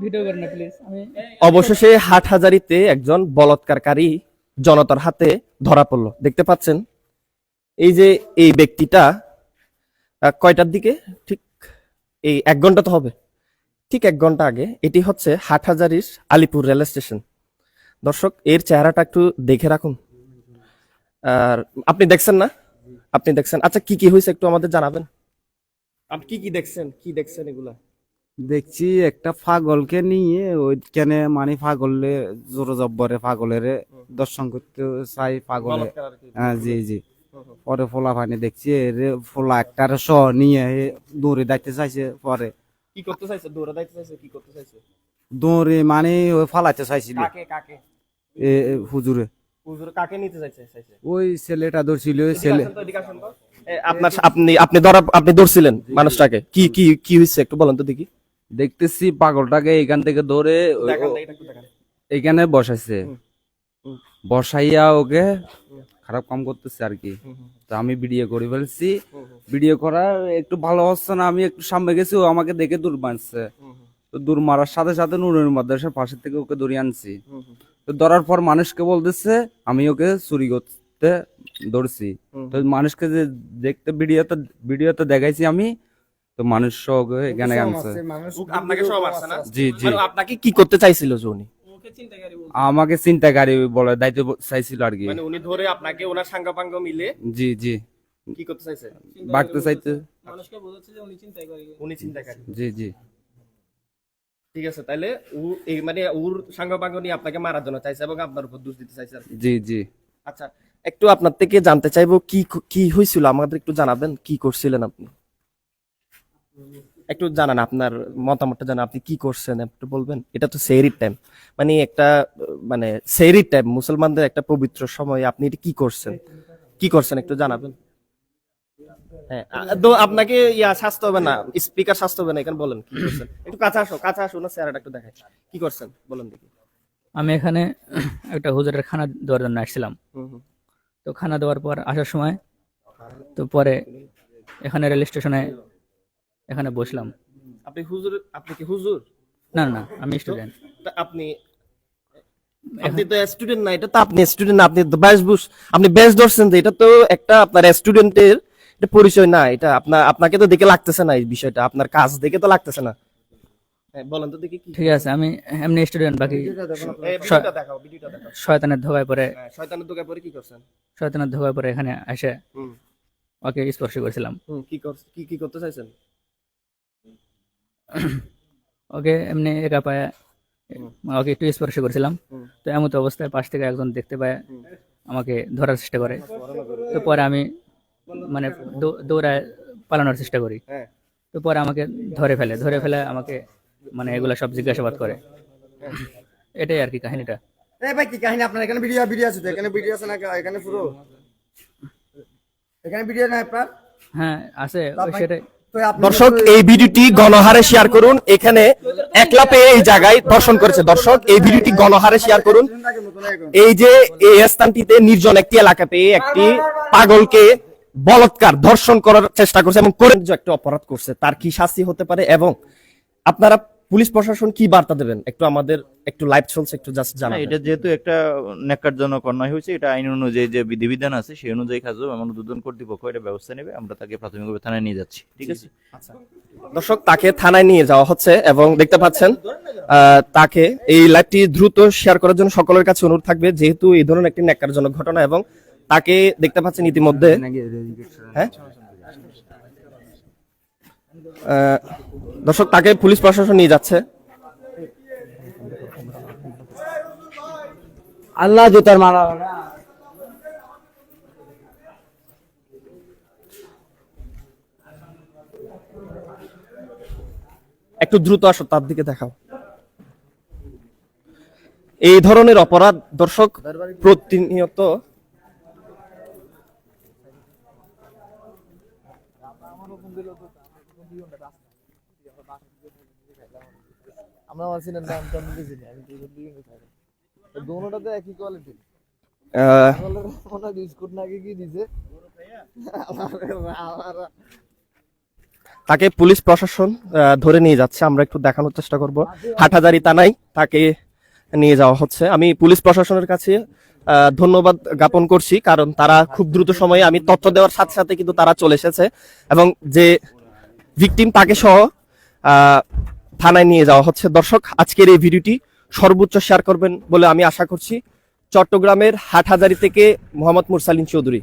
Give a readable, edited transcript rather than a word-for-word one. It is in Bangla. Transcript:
ভিডিও করেন না প্লিজ। অবশেষে হাটহাজারীতে একজন বলাৎকারকারী জনতার হাতে ধরা পড়লো। দেখতে পাচ্ছেন এই যে এই ব্যক্তিটা কয়টার দিকে ঠিক এই 1 ঘন্টা তো হবে, ঠিক 1 ঘন্টা আগে। এটি হচ্ছে হাটহাজারীর আলিপুর রেল স্টেশন। দর্শক এর চেহারাটা একটু দেখে রাখুন। আর আপনি দেখছেন না? আপনি দেখছেন? আচ্ছা কি কি হয়েছে একটু আমাদের জানাবেন। আপনি কি দেখছেন এগুলা? দেখছি একটা পাগলকে নিয়ে ওইখানে মানে পাগলে জোরে জব্বরে পাগলের দর্শন করতে চাই পাগলে। বলাৎকার আর কি। হ্যাঁ জি জি। পরে ফোলা পানি দেখছি এরে ফোলা একটার স নিয়ে দৌড়ে দেখতে চাইছে। পরে কি করতে চাইছে? দৌড়া যাইতে চাইছে? কি করতে চাইছে? দৌড়ে মানে ওই ফালাইতে চাইছিল কাকে হুজুরে। হুজুর কাকে নিতে চাইছে? ওই ছেলেটা ধরছিল ওই ছেলে। আপনি ধরছিলেন মানুষটাকে, কি কি কি হয়েছে একটু বলেন তো দেখি। দেখতেছি পাগলটাকে এখান থেকে ধরে এখানে বসাইছে, বসাইয়া ওকে খারাপ কাম করতেছে আর কি। তো আমি ভিডিও করে ফেলছি, ভিডিও করা একটু ভালো হচ্ছে না। আমি একটু সামনে গেছি, ও আমাকে দেখে দূর মারছে। তো দূর মারার সাথে সাথে নুরের মাদ্রাসার পাশের থেকে ওকে ধরিয়ে আনছি। তো ধরার পর মানুষকে বলতেছে আমি ওকে চুরি করতে ধরছি। তো মানুষকে যে দেখতে ভিডিওতে দেখাইছি আমি, তো মানুষ ওকে এখানে আনছে। আপনাকে সব আসছে না? জি জি। আপনাকে কি করতে চাইছিল যে উনি? আমাকে চিন্তাকারী বলে দায়িত্ব চাইছিল আর কি। মানে উনি ধরে আপনাকে ওনার সাঙ্গাপাঙ্গ মিলে জি জি। কি করতে চাইছে? বাড়তে চাইতে। মানুষকে বোঝাচ্ছে যে উনি চিন্তাই করে। উনি চিন্তাকারী। জি জি। ঠিক আছে, তাইলে মানে ওর সাঙ্গাপাঙ্গ নিয়ে আপনাকে মারার জন্য চাইছে এবং আপনার উপর দোষ দিতে চাইছে আর কি। জি জি। আচ্ছা একটু আপনার থেকে জানতে চাইবো কি কি হয়েছিল, আমাদের একটু জানাবেন। কি করছিলেন আপনি? একটু জানান, আপনার মতামতটা জানান। আপনি কি করছেন একটু বলবেন। এটা তো সেহরির টাইম, মানে একটা মানে সেহরির টাইম, মুসলমানদের একটা পবিত্র সময়। আপনি এটা কি করছেন একটু জানাবেন। হ্যাঁ তো আপনাকে স্বাস্থ্য হবে না, স্পিকার স্বাস্থ্য হবে না, এখানে বলেন কি করছেন। একটু কাছে আসো না, চেহারাটা একটু দেখাই। কি করছেন বলেন দেখি। আমি এখানে একটা হুজুরের খানা দেওয়ার জন্য আসছিলাম। তো খানা দেওয়ার পর আসার সময় তো পরে এখানে রেল স্টেশনে এখানে বসলাম। আপনি কি হুজুর? না না, আমি স্টুডেন্ট। তা আপনি তো স্টুডেন্ট না, এটা তো আপনি স্টুডেন্ট না, আপনি তো আপনি ব্যাচ ধরছেন যে, এটা তো একটা আপনার স্টুডেন্টের এটা পরিচয় না। এটা আপনাকে তো দেখে লাগতেছে না, এই বিষয়টা আপনার কাজ দেখে তো লাগতেছে না। হ্যাঁ বলেন তো দেখি কি। ঠিক আছে, আমি এমনি স্টুডেন্ট। বাকি ভিডিওটা দেখাও। শয়তানের ধোকায় পরে শয়তানের দোকায় পরে কি করছেন? শয়তানের ধোকায় পরে এখানে এসে ওকে স্পর্শ করেছিলাম। কি করতে চাইছেন? ওকে এমনি একা পায়ে ওকে একটু স্পর্শ করেছিলাম। তো এমন অবস্থায় পাশ থেকে একজন দেখতে পায়, আমাকে ধরার চেষ্টা করে। তো পরে আমি মানে দৌড়ায় পালানোর চেষ্টা করি। তো পরে আমাকে ধরে ফেলে আমাকে মানে এগুলা সব জিজ্ঞাসাবাদ করে। এটাই আর কি কাহিনীটা। এই ভাই কি কাহিনী আপনার? এখানে ভিডিও আছে তো? এখানে ভিডিও আছে না? এখানে পুরো এখানে ভিডিও না আপনার? হ্যাঁ আছে, সেটাই। দর্শক এই ভিডিওটি গণহারে শেয়ার করুন। এখানে একলা পেয়ে এই জায়গায় ধর্ষণ করেছে। দর্শক এই ভিডিওটি গণহারে শেয়ার করুন। এই যে এই স্থানটিতে নির্জন একটি এলাকা পেয়ে একটি পাগলকে বলাৎকার ধর্ষণ করার চেষ্টা করছে এবং করে যে একটা অপরাধ করছে, তার কি শাস্তি হতে পারে এবং আপনারা পুলিশ প্রশাসন কি বার্তা দেবেন একটু আমাদের, একটু লাইভ চলছে, একটু জাস্ট জানাবেন। এটা যেহেতু একটা ন্যাক্কারজনক অন্যায় হয়েছে, এটা আইন অনুযায়ী যে বিধিবিধান আছে সেই অনুযায়ী কাজ হবে। আমাদের দুজন কর্তৃপক্ষ এটা ব্যবস্থা নেবে। আমরা তাকে প্রাথমিকভাবে থানায় নিয়ে যাচ্ছি। ঠিক আছে। আচ্ছা দর্শক তাকে থানায় নিয়ে যাওয়া হচ্ছে এবং দেখতে পাচ্ছেন তাকে এই লাইভটি দ্রুত শেয়ার করার জন্য সকলের কাছে অনুরোধ থাকবে, যেহেতু এই ধরনের একটি ন্যাক্কারজনক ঘটনা। এবং তাকে দেখতে পাচ্ছেন ইতিমধ্যে, হ্যাঁ দর্শক তাকে পুলিশ প্রশাসন নিয়ে যাচ্ছে। আল্লাহ জুতার মারা একটু দ্রুত আসো, তার দিকে দেখাও। এই ধরনের অপরাধ দর্শক প্রতিনিয়ত আমরা মাসিনের নাম টাম দিয়েছি না, আমি তো দুইজনে খাই। তো দোনোটাতে একই কোয়ালিটি। মনে বিস্কুট নাকি কি দিছে আমার। তাকে পুলিশ প্রশাসন ধরে নিয়ে যাচ্ছে। আমরা একটু দেখানোর চেষ্টা করব। হাটহাজারী থানায় তাকে নিয়ে যাওয়া হচ্ছে। আমি পুলিশ প্রশাসনের কাছে ধন্যবাদ জ্ঞাপন করছি, কারণ তারা খুব দ্রুত সময়ে আমি তথ্য দেওয়ার সাথে সাথে কিন্তু তারা চলে এসেছে এবং যে ভিকটিম তাকে সহ থানায় নিয়ে যাওয়া হচ্ছে। দর্শক, আজকের এই ভিডিওটি সর্বোচ্চ শেয়ার করবেন বলে আমি আশা করছি। চট্টগ্রামের হাটহাজারী থেকে মোহাম্মদ মুরসালিন চৌধুরী।